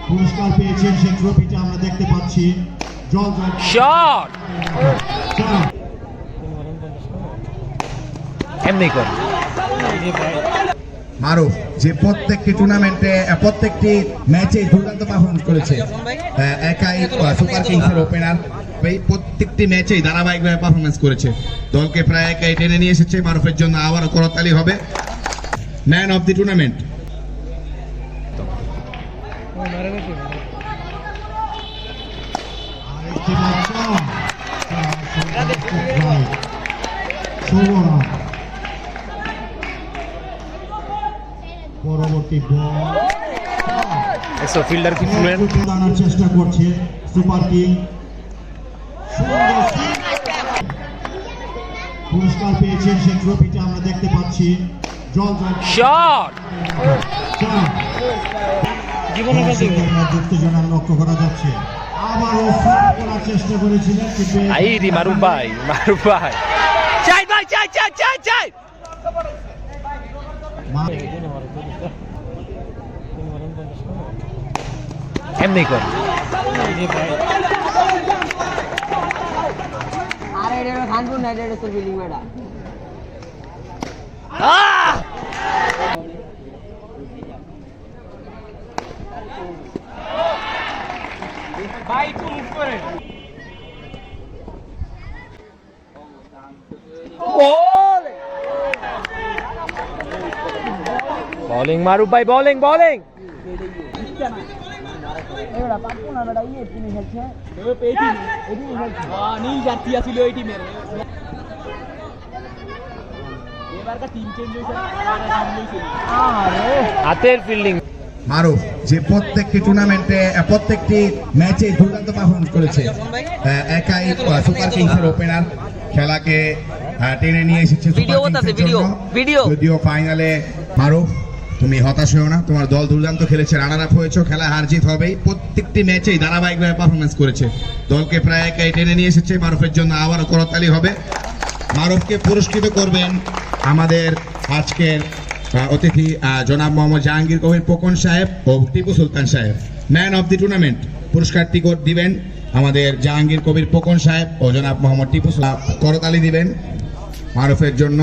পুরস্কার পেয়েছেন সেই ট্রফিটা আমরা দেখতে পাচ্ছি। জল শট এমনি কর মারুফ যে প্রত্যেকটি টুর্নামেন্টে প্রত্যেকটি ম্যাচে দুর্দান্ত পারফরমেন্স করেছে, একাই সুপার কিংসের ওপেনার প্রত্যেকটি ম্যাচেই ধারাবাহিকভাবে পারফরমেন্স করেছে, দলকে প্রায় একাই টেনে নিয়ে এসেছে। মারুফের জন্য আবারও করতালি হবে। ম্যান অফ দি টুর্নামেন্ট পরবর্তী বল ফিল্ডার কি ফ্লুয়েন্ট আনার চেষ্টা করছে সুপার কিং। পুরস্কার পেয়েছেন সেই ট্রফিটা আমরা দেখতে পাচ্ছি। জল শট জীবনের উত্তেজনা লক্ষ্য করা যাচ্ছে। আবারও করার চেষ্টা করেছিলেন আইরি মারুফ ভাই চাই ভাই চাই এমনি কর bowling মারুফ ভাই bowling হাতের ফিল্ডিং। মারুফ যে প্রত্যেকটি টুর্নামেন্টে প্রত্যেকটি ম্যাচে দুর্দান্ত পারফরমেন্স করেছে, একাই সুপার কিংসের ওপেনার খেলাকে টেনে নিয়ে এসেছে। যদিও ফাইনালে মারুফ তুমি হতাশ হও না, তোমার দল দুর্দান্ত খেলেছে, রানার আপ হয়েছে, খেলা হার জিত হবেই। প্রত্যেকটি ম্যাচেই ধারাবাহিকভাবে পারফরমেন্স করেছে, দলকে প্রায় একাই টেনে নিয়ে এসেছে। মারুফের জন্য আবারও করতালি হবে। মারুফকে পুরস্কৃত করবেন আমাদের আজকের অতিথি জনাব মোহাম্মদ জাহাঙ্গীর কবির পোকন সাহেব ও টিপু সুলতান সাহেব। ম্যান অফ দি টুর্নামেন্ট পুরস্কারটি দিবেন আমাদের জাহাঙ্গীর কবির পোকন সাহেব ও জনাব মোহাম্মদ টিপু। করতালি দিবেন মারুফের জন্য।